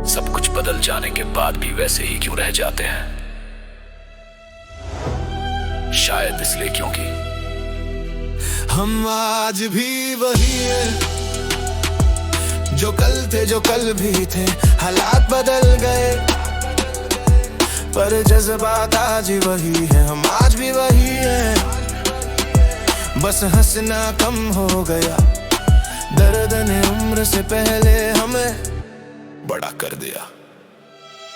सब कुछ बदल जाने के बाद भी वैसे ही क्यों रह जाते हैं। शायद इसलिए क्योंकि हम आज भी वही है जो कल थे, जो कल भी थे। हालात बदल गए पर जज्बात आज वही है, हम आज भी वही है। बस हंसना कम हो गया, दर्द ने उम्र से पहले हमें बड़ा कर दिया।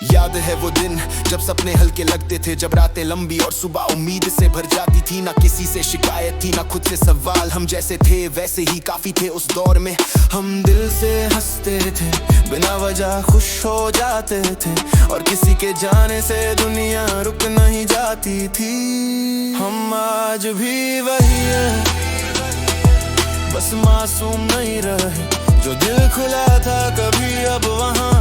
याद है वो दिन जब सपने हल्के लगते थे, जब रातें लंबी और सुबह उम्मीद से भर जाती थी। ना किसी से शिकायत थी ना खुद से सवाल, हम जैसे थे वैसे ही काफी थे उस दौर में। हम दिल से हंसते थे, बिना वजह खुश हो जाते थे, और किसी के जाने से दुनिया रुक नहीं जाती थी। हम आज भी वही है, बस मासूम नहीं रहे। जो दिल खुला था कभी अब वहाँ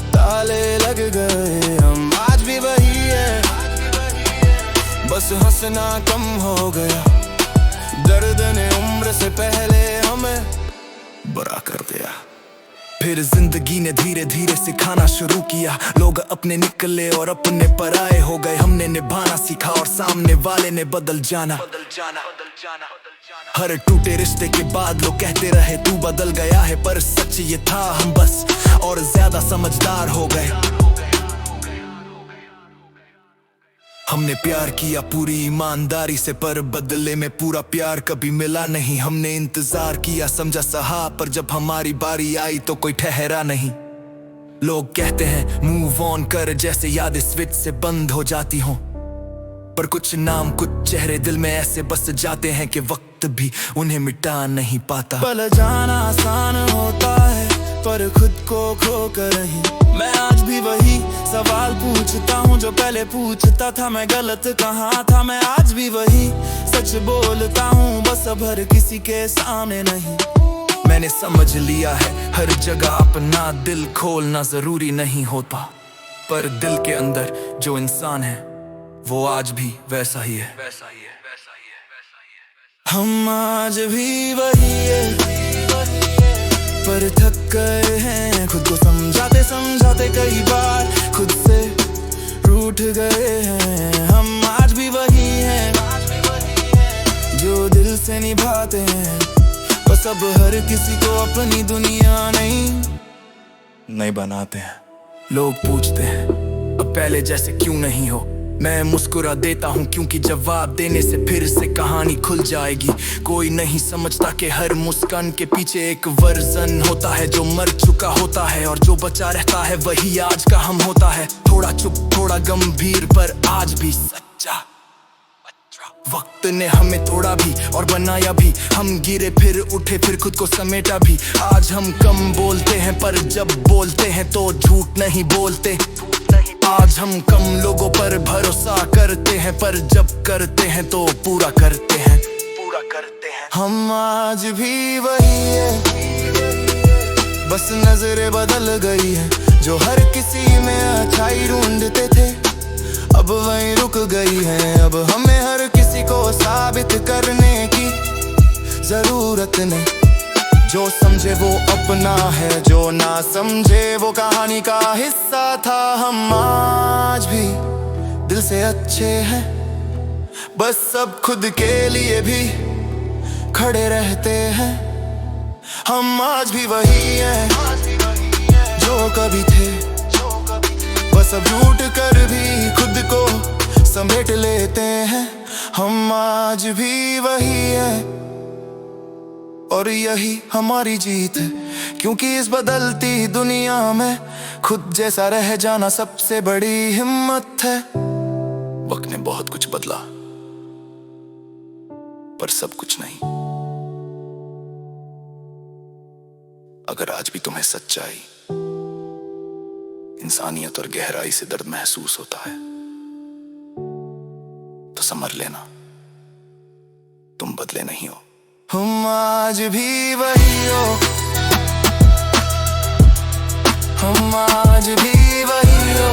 ताले लग गए। हम आज भी बस हंसना कम हो गया, दर्द ने उम्र से पहले हमें बुरा कर दिया। फिर जिंदगी ने धीरे धीरे सिखाना शुरू किया, लोग अपने निकले और अपने पराए हो गए। हमने निभाना सीखा और सामने वाले ने बदल जाना। हर टूटे रिश्ते के बाद लोग कहते रहे तू बदल गया है, पर सच ये था हम बस और ज्यादा समझदार हो गए। हमने प्यार किया पूरी ईमानदारी से, पर बदले में पूरा प्यार कभी मिला नहीं। हमने इंतजार किया, समझा सहा, पर जब हमारी बारी आई तो कोई ठहरा नहीं। लोग कहते हैं मूव ऑन कर, जैसे यादें स्विच से बंद हो जाती हों, पर कुछ नाम कुछ चेहरे दिल में ऐसे बस जाते हैं कि वक्त भी उन्हें मिटा नहीं पाता। भूल जाना आसान होता है, पर खुद को खो कर नहीं। मैं आज भी वही सवाल पूछता हूँ जो पहले पूछता था, मैं गलत कहाँ था। मैं आज भी वही सच बोलता हूँ, बस अब हर किसी के सामने नहीं। मैंने समझ लिया है हर जगह अपना दिल खोलना जरूरी नहीं होता, पर दिल के अंदर जो इंसान है वो आज भी वैसा ही है। हम आज भी वही है, पर थक गए हैं खुद को समझाते समझाते, कई बार खुद से रूठ गए हैं। हम आज भी वही हैं जो दिल से निभाते हैं, बस अब हर किसी को अपनी दुनिया नहीं बनाते हैं। लोग पूछते हैं अब पहले जैसे क्यों नहीं हो, मैं मुस्कुरा देता हूँ क्योंकि जवाब देने से फिर से कहानी खुल जाएगी। कोई नहीं समझता कि हर मुस्कान के पीछे एक वर्जन होता है जो मर चुका होता है, और जो बचा रहता है वही आज का हम होता है। थोड़ा चुप थोड़ा गंभीर पर आज भी सच्चा। वक्त ने हमें तोड़ा भी और बनाया भी, हम गिरे फिर उठे फिर खुद को समेटा भी। आज हम कम बोलते हैं पर जब बोलते हैं तो झूठ नहीं बोलते। आज हम कम लोगों पर भरोसा करते हैं, पर जब करते हैं तो पूरा करते हैं। हम आज भी वही है, बस नजरें बदल गई है। जो हर किसी में अच्छाई ढूंढते थे अब वहीं रुक गई है। अब हमें हर किसी को साबित करने की जरूरत नहीं। जो समझे वो अपना है, जो ना समझे वो कहानी का हिस्सा था। हम आज भी दिल से अच्छे हैं, बस सब खुद के लिए भी खड़े रहते हैं। हम आज भी वही हैं जो कभी थे, बस अब झूठ कर भी खुद को समेट लेते हैं। हम आज भी वही हैं और यही हमारी जीत है, क्योंकि इस बदलती दुनिया में खुद जैसा रह जाना सबसे बड़ी हिम्मत है। वक्त ने बहुत कुछ बदला, पर सब कुछ नहीं। अगर आज भी तुम्हें सच्चाई, इंसानियत और गहराई से दर्द महसूस होता है तो समझ लेना तुम बदले नहीं हो। हम आज भी वही हो, हम आज भी वही हो,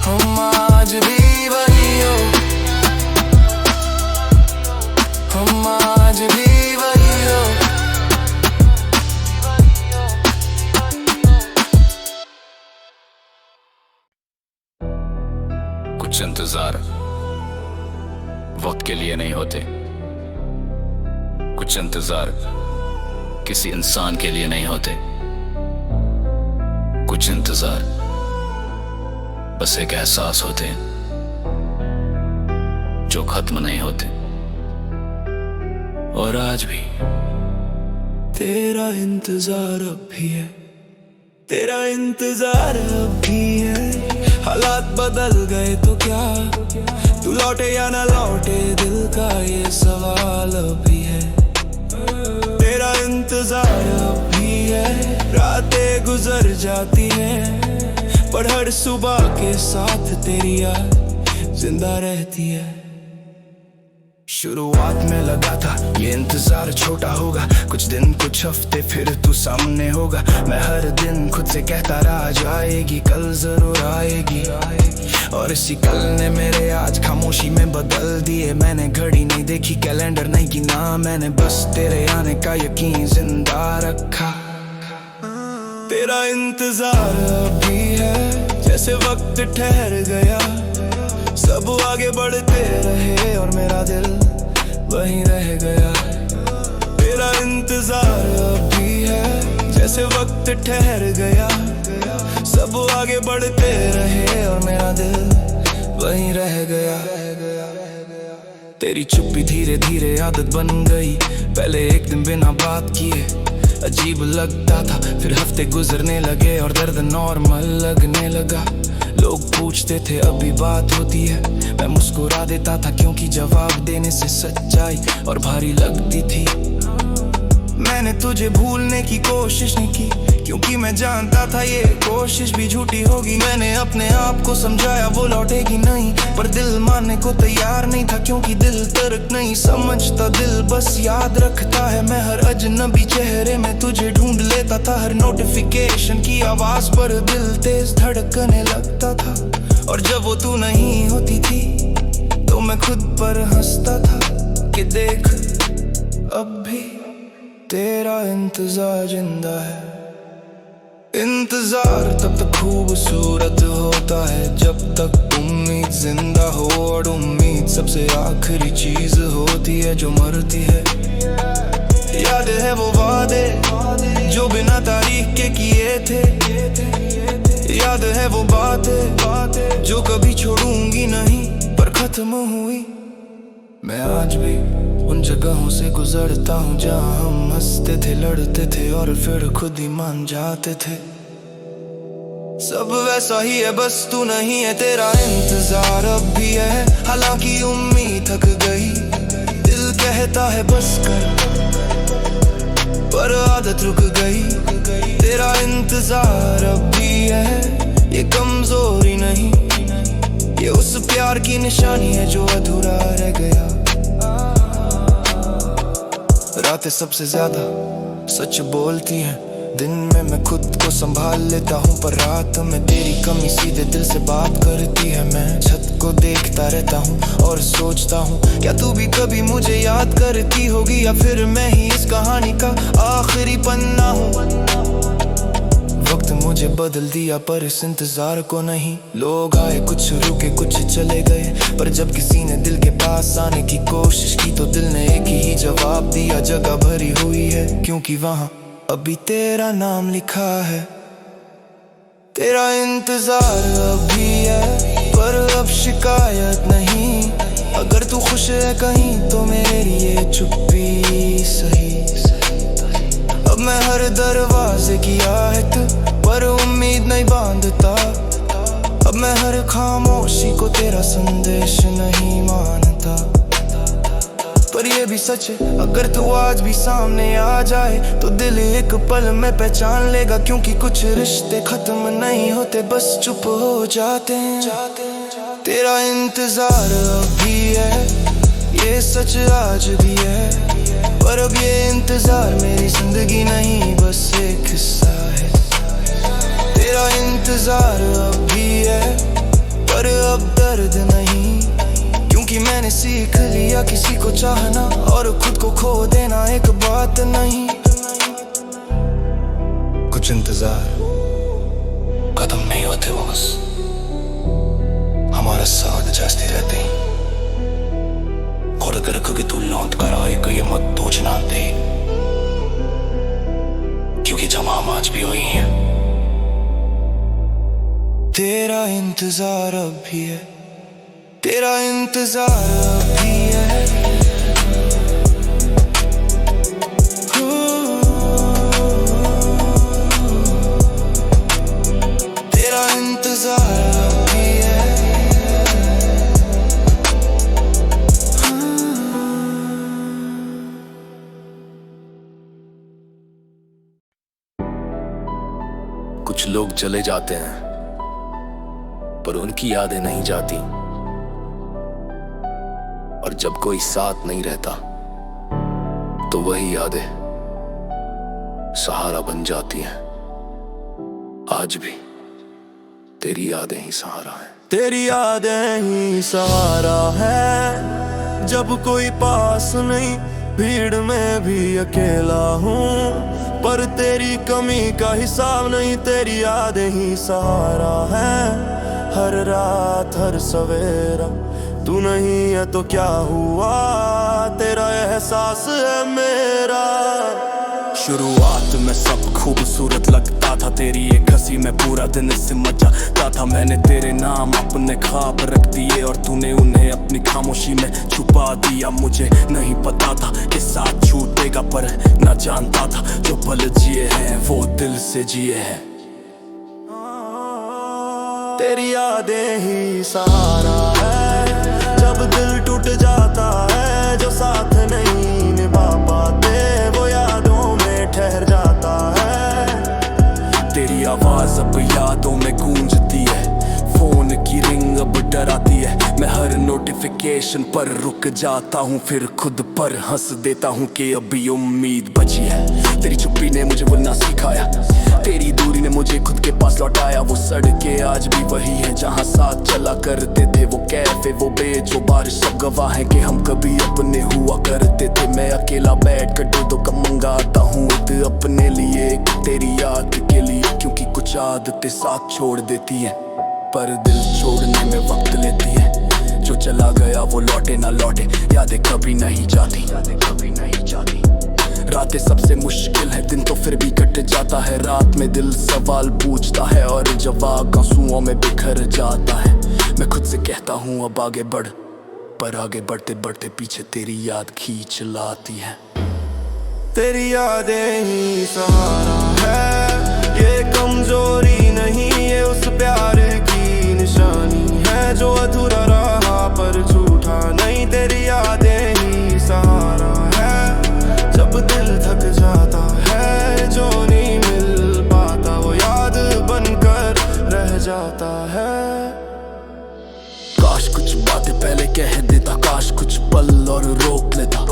हम आज भी वही हो, हम आज भी वही हो। कुछ इंतजार वक्त के लिए नहीं होते, कुछ इंतजार किसी इंसान के लिए नहीं होते, कुछ इंतजार बस एक एहसास होते हैं जो खत्म नहीं होते। और आज भी तेरा इंतजार अब भी है, तेरा इंतजार अब भी है। हालात बदल गए तो क्या, तू लौटे या ना लौटे दिल का ये सवाल अब भी है। तेरा इंतजार अब भी है, रातें गुजर जाती हैं, पर हर सुबह के साथ तेरी याद जिंदा रहती है। शुरुआत में लगा था ये इंतजार छोटा होगा, कुछ दिन कुछ हफ्ते फिर तू सामने होगा। मैं हर दिन खुद से कहता रहा जाएगी कल जरूर आएगी, और इसी कल ने मेरे आज खामोशी में बदल दिए। मैंने घड़ी नहीं देखी, कैलेंडर नहीं गिना, मैंने बस तेरे आने का यकीन जिंदा रखा। तेरा इंतजार अभी है जैसे वक्त ठहर गया, सब आगे बढ़ते रहे और मेरा दिल वहीं रह गया। तेरा इंतजार अभी है जैसे वक्त ठहर गया, सब आगे बढ़ते रहे और मेरा दिल वहीं रह गया। तेरी चुप्पी धीरे धीरे आदत बन गई, पहले एक दिन बिना बात किए अजीब लगता था, फिर हफ्ते गुजरने लगे और दर्द नॉर्मल लगने लगा। लोग पूछते थे अभी बात होती है, मैं मुस्कुरा देता था क्योंकि जवाब देने से सच्चाई और भारी लगती थी। मैंने तुझे भूलने की कोशिश नहीं की क्योंकि मैं जानता था ये कोशिश भी झूठी होगी। मैंने अपने आप को समझाया वो लौटेगी नहीं, पर दिल मानने को तैयार नहीं था क्योंकि दिल तर्क नहीं समझता, दिल बस याद रखता है। मैं हर अजनबी चेहरे में तुझे ढूंढ लेता था, हर नोटिफिकेशन की आवाज पर दिल तेज धड़कने लगता था। और जब वो तू नहीं होती थी तो मैं खुद पर हंसता था कि देख अब भी तेरा इंतजार जिंदा है। इंतजार तब तक खूबसूरत होता है जब तक उम्मीद जिंदा हो, और उम्मीद सबसे आखिरी चीज होती है जो मरती है। याद है वो वादे जो बिना तारीख के किए थे, याद है वो बातें जो कभी छोड़ूंगी नहीं पर खत्म हुई। मैं आज भी उन जगहों से गुजरता हूँ जहाँ हम हंसते थे, लड़ते थे और फिर खुद ही मान जाते थे। सब वैसा ही है बस तू नहीं है, तेरा इंतजार अब भी है हालांकि उम्मीद थक गई। दिल कहता है बस कर पर आदत रुक गई। तेरा इंतजार अब भी है, ये कमजोरी नहीं, ये उस प्यार की निशानी है जो अधूरा रह गया। रातें सबसे ज्यादा सच बोलती हैं, दिन में मैं खुद को संभाल लेता हूँ पर रात में तेरी कमी सीधे दिल से बात करती है। मैं छत को देखता रहता हूँ और सोचता हूँ क्या तू भी कभी मुझे याद करती होगी, या फिर मैं ही इस कहानी का आखिरी पन्ना हूँ। वक्त मुझे बदल दिया पर इस इंतजार को नहीं। लोग आए कुछ रुके कुछ चले गए, पर जब किसी ने दिल के पास आने की कोशिश की तो दिल ने एक ही जवाब दिया, जगह भरी हुई है क्योंकि वहाँ अभी तेरा नाम लिखा है। तेरा इंतजार अभी है पर अब शिकायत नहीं, अगर तू खुश है कहीं तो मेरे लिए चुप्पी सही। अब मैं हर दरवाजे की आहट पर उम्मीद नहीं बांधता, अब मैं हर खामोशी को तेरा संदेश नहीं मानता। पर ये भी सच है अगर तू आज भी सामने आ जाए तो दिल एक पल में पहचान लेगा, क्योंकि कुछ रिश्ते खत्म नहीं होते बस चुप हो जाते हैं। तेरा इंतजार अभी है, ये सच आज भी है, पर अब ये इंतजार मेरी जिंदगी नहीं बस एक हिस्सा है। तेरा इंतजार अब भी है पर अब दर्द नहीं, क्योंकि मैंने सीख लिया किसी को चाहना और खुद को खो देना एक बात नहीं। कुछ इंतजार खत्म नहीं होते, वो बस हमारा साथ जाते रहते हैं। और अगर कभी तू लौट कर आए तो ये मत सोचना दे, क्योंकि जमा हम आज भी वही हैं। तेरा इंतजार अब भी है, तेरा इंतजार अब भी है। तेरा इंतजार अब भी है। कुछ लोग चले जाते हैं पर उनकी यादें नहीं जाती, और जब कोई साथ नहीं रहता तो वही यादें सहारा बन जाती हैं। आज भी तेरी यादें ही सहारा हैं। तेरी यादें ही सहारा है, जब कोई पास नहीं, भीड़ में भी अकेला हूँ, पर तेरी कमी का हिसाब नहीं। तेरी यादें ही सहारा है, हर रात हर सवेरा। तू नहीं है तो क्या हुआ, तेरा एहसास है मेरा। शुरुआत में सब खूबसूरत लगता था, तेरी एक हंसी में पूरा दिन सिमट जाता था। मैंने तेरे नाम अपने ख्वाब रख दिए और तूने उन्हें अपनी खामोशी में छुपा दिया। मुझे नहीं पता था कि साथ छूटेगा, पर ना जानता था जो पल जिए हैं वो दिल से जिए हैं। तेरी यादें ही सहारा है, जब दिल टूट जाता है, जो साथ नहीं निभा पाते वो यादों में ठहर जाता है। तेरी आवाज अब यादों में गूंजती है, फोन की रिंग अब डराती है। मैं हर नोटिफिकेशन पर रुक जाता हूँ, फिर खुद पर हंस देता हूँ कि अभी उम्मीद बची है। तेरी चुप्पी ने मुझे बोलना सिखाया, तेरी दूरी ने मुझे खुद के पास लौटाया। वो सड़कें आज भी वही हैं जहाँ साथ चला करते थे, वो कैफे वो बेच वो बारिश, सब गवाह हैं कि हम कभी अपने हुआ करते थे। मैं अकेला बैठ कर दो कम मंगाता हूँ अपने लिए, तेरी याद के लिए, क्योंकि कुछ आदतें साथ छोड़ देती हैं, पर दिल छोड़ने में वक्त लेती है। जो चला गया वो लौटे ना लौटे, यादें कभी नहीं जाती, यादें कभी नहीं जाती। रातें सबसे मुश्किल है, दिन तो फिर भी कट जाता है। रात में दिल सवाल पूछता है और जवाब आंसुओं में बिखर जाता है। मैं खुद से कहता हूँ अब आगे बढ़, पर आगे बढ़ते बढ़ते पीछे तेरी याद खींच लाती है। तेरी यादें ही सहारा है, ये कमजोरी नहीं, ये उस प्यार की निशानी है जो अधूरा रहा पर झूठा नहीं। तेरी यादें ही सहारा है, जब दिल थक जाता है, जो नहीं मिल पाता वो याद बनकर रह जाता है। काश कुछ बातें पहले कह देता, काश कुछ पल और रोक लेता,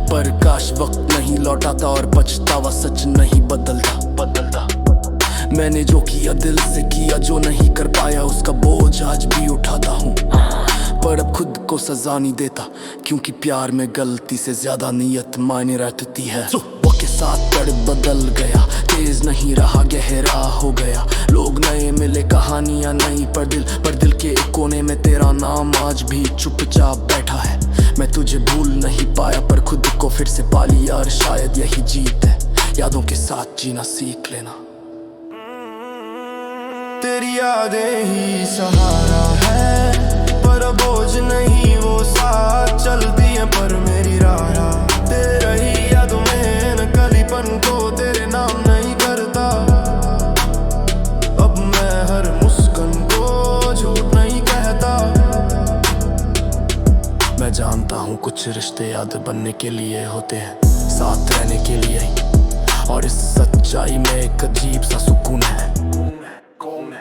पर काश वक्त नहीं लौटाता और पछतावा सच नहीं बदलता। मैंने जो किया दिल से किया, जो नहीं कर पाया उसका बोझ आज भी उठाता हूँ, पर अब खुद को सजा नहीं देता, क्योंकि प्यार में गलती से ज्यादा नियत मायने रखती है। वक्त के साथ पड़ बदल गया, तेज नहीं रहा गहरा हो गया। लोग नए मिले, कहानियां नई, पर दिल के एक कोने में तेरा नाम आज भी चुपचाप बैठा है। मैं तुझे भूल नहीं पाया, पर खुद को फिर से पा लिया, और शायद यही जीत है, यादों के साथ जीना सीख लेना। तेरी यादें ही सहारा है, पर बोझ नहीं, वो साथ चलती है पर मेरी राह। तेरे ही यादों में नकलीपन को तेरे नाम नहीं करता, अब मैं हर मुस्कान को झूठ नहीं कहता। मैं जानता हूँ कुछ रिश्ते याद बनने के लिए होते हैं, साथ रहने के लिए, और इस सच्चाई में एक अजीब सा सुकून है।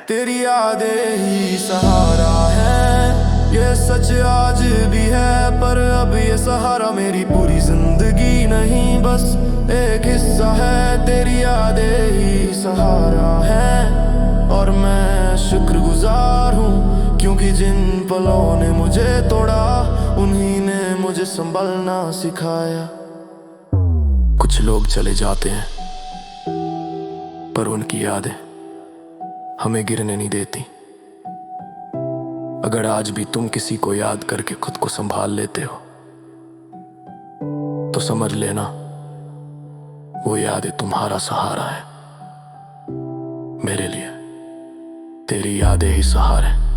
तेरी यादें ही सहारा है, ये सच आज भी है, पर अब ये सहारा मेरी पूरी जिंदगी नहीं, बस एक हिस्सा है। तेरी यादें ही सहारा है, और मैं शुक्रगुजार हूँ, क्योंकि जिन पलों ने मुझे तोड़ा, उन्हीं ने मुझे संभलना सिखाया। कुछ लोग चले जाते हैं, पर उनकी यादें हमें गिरने नहीं देती। अगर आज भी तुम किसी को याद करके खुद को संभाल लेते हो, तो समझ लेना वो यादें तुम्हारा सहारा है। मेरे लिए तेरी यादें ही सहारा है।